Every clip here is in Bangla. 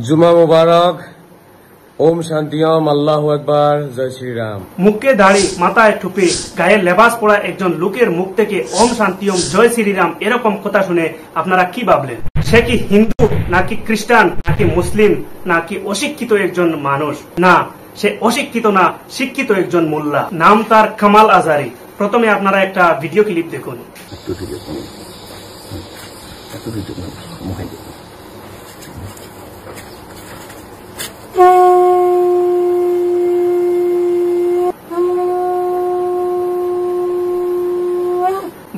जुमा मुबारक। ओम शांति ओम আল্লাহু আকবার জয় শ্রীরাম। মুখে দাড়ি মাথায় টুপি গায়ে লেবাস পরা একজন লোকের মুখ থেকে ওম শান্তি ওম জয় শ্রীরাম এরকম কথা শুনে আপনারা কি ভাবলেন? সে কি হিন্দু নাকি খ্রিস্টান নাকি মুসলিম নাকি অশিক্ষিত একজন মানুষ? না, সে অশিক্ষিত না, শিক্ষিত একজন মোল্লা। নাম তার কামাল আজারি। প্রথমে আপনারা একটা ভিডিও ক্লিপ দেখুন।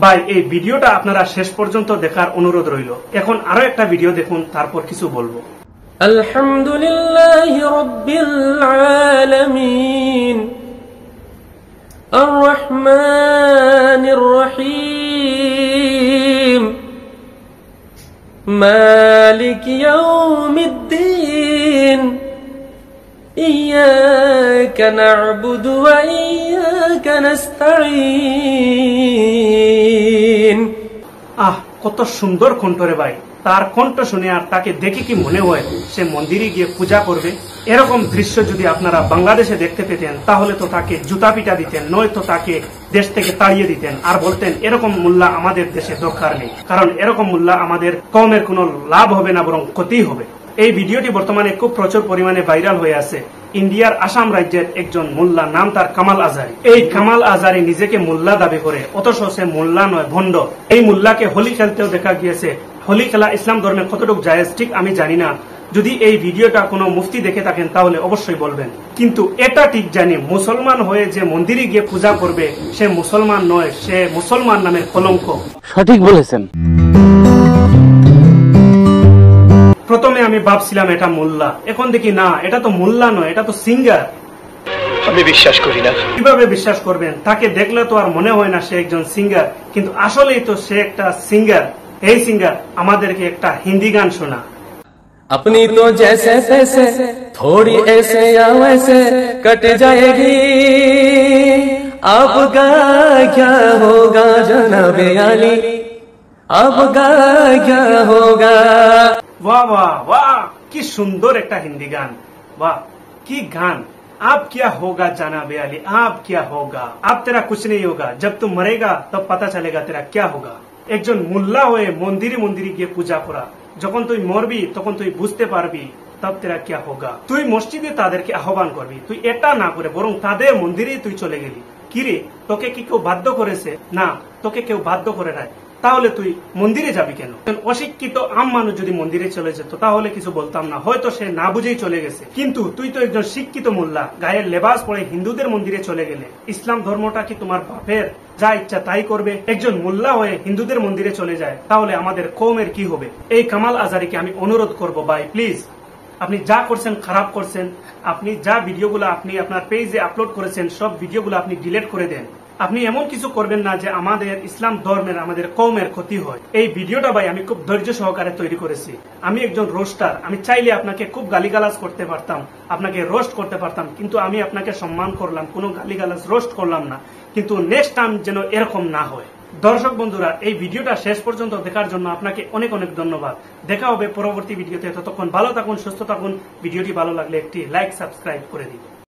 ভাই, এই ভিডিওটা আপনারা শেষ পর্যন্ত দেখার অনুরোধ রইল। এখন আরো একটা ভিডিও দেখুন, তারপর কিছু বলবো। আলহামদুলিল্লাহি রাব্বিল আলামিন আর রহমানির রহিম মালিক ইয়াউমিদ্দিন ইয়্যাকা না'বুদু ওয়া ইয়্যাকা নাস্তাঈন। কত সুন্দর কণ্ঠ রে ভাই। তার কণ্ঠ শুনে আর তাকে দেখে কি মনে হয় সে মন্দিরে গিয়ে পূজা করবে? এরকম দৃশ্য যদি আপনারা বাংলাদেশে দেখতে পেতেন তাহলে তো তাকে জুতা পিটা দিতেন, নয়তো তাকে দেশ থেকে তাড়িয়ে দিতেন আর বলতেন এরকম মোল্লা আমাদের দেশে দরকার নেই, কারণ এরকম মোল্লা আমাদের কওমের কোনো লাভ হবে না, বরং ক্ষতি হবে। এই ভিডিওটি বর্তমানে খুব প্রচুর পরিমাণে ভাইরাল হয়ে আছে। ইন্ডিয়ার আসাম রাজ্যের একজন মোল্লা, নাম তার কামাল আজারি। এই কামাল আজারি নিজেকে মোল্লা দাবি করে, অথচ সে মোল্লা নয়, ভণ্ড। এই মোল্লাকে হোলি খেলতেও দেখা গিয়েছে। হোলি খেলা ইসলাম ধর্মে কতটুকু জায়েজ ঠিক আমি জানি না। যদি এই ভিডিওটা কোনো মুফতি দেখে থাকেন তাহলে অবশ্যই বলবেন। কিন্তু এটা ঠিক জানি, মুসলমান হয়ে যে মন্দিরে গিয়ে পূজা করবে সে মুসলমান নয়, সে মুসলমান নামের কলঙ্ক। সঠিক বলেছেন। প্রথমে আমি ভাবছিলাম এটা মোল্লা, এখন দেখি না, এটা তো মোল্লা নয়, এটা তো সিঙ্গার। আমি বিশ্বাস করি না। কিভাবে বিশ্বাস করবেন? তাকে দেখলে তো আর মনে হয় না সে একজন সিঙ্গার, কিন্তু আসলেই তো সে একটা সিঙ্গার। এই সিঙ্গার আমাদেরকে একটা হিন্দি গান শোনা। अपनी तो जैसे तैसे थोड़ी ऐसे या वैसे कट जाएगी, आपका क्या होगा जनाबे आली, आपका क्या होगा। वाह वाह वाह, কি সুন্দর একটা হিন্দি গান। वाह কি গান। आप क्या होगा जनाबे आली, आप क्या होगा, अब तेरा कुछ नहीं होगा, जब तू मरेगा तब पता चलेगा तेरा क्या होगा। একজন মোল্লা হয়ে মন্দিরে মন্দিরে গিয়ে পূজা করা, যখন তুই মরবি তখন তুই বুঝতে পারবি তব তেরা কিয়া হোগা। তুই মসজিদে তাদেরকে আহ্বান করবি, তুই এটা না করে বরং তাদের মন্দিরে তুই চলে গেলি। কিরে, তোকে কি কেউ বাধ্য করেছে? না, তোকে কেউ বাধ্য করে নাই, তাহলে তুই মন্দিরে যাবি কেন? অশিক্ষিত আম মানুষ যদি মন্দিরে চলে যেত তাহলে কিছু বলতাম না, হয়তো সে না বুঝেই চলে গেছে। কিন্তু তুই তো একজন শিক্ষিত মোল্লা, গায়ের লেবাস পরে হিন্দুদের মন্দিরে চলে গেলে। ইসলাম ধর্মটা কি তোমার বাপের? যা ইচ্ছা তাই করবে। একজন মোল্লা হয়ে হিন্দুদের মন্দিরে চলে যায়, তাহলে আমাদের কওমের কি হবে? এই কামাল আজারিকে আমি অনুরোধ করব, ভাই প্লিজ, আপনি যা করছেন খারাপ করছেন। আপনি যা ভিডিওগুলো আপনি আপনার পেজে আপলোড করেছেন সব ভিডিওগুলো আপনি ডিলিট করে দেন। আপনি এমন কিছু করবেন না যে আমাদের ইসলাম ধর্মের, আমাদের কওমের ক্ষতি হয়। এই ভিডিওটা ভাই আমি খুব ধৈর্য সহকারে তৈরি করেছি। আমি একজন রোস্টার, আমি চাইলে আপনাকে খুব গালিগালাজ করতে পারতাম, আপনাকে রোস্ট করতে পারতাম, কিন্তু আমি আপনাকে সম্মান করলাম, কোনো গালিগালাজ রোস্ট করলাম না। কিন্তু নেক্সট টাইম যেন এরকম না হয়। দর্শক বন্ধুরা, এই ভিডিওটা শেষ পর্যন্ত দেখার জন্য আপনাকে অনেক অনেক ধন্যবাদ। দেখা হবে পরবর্তী ভিডিওতে। ততক্ষণ ভালো থাকুন, সুস্থ থাকুন। ভিডিওটি ভালো লাগলে একটি লাইক, সাবস্ক্রাইব করে দিন।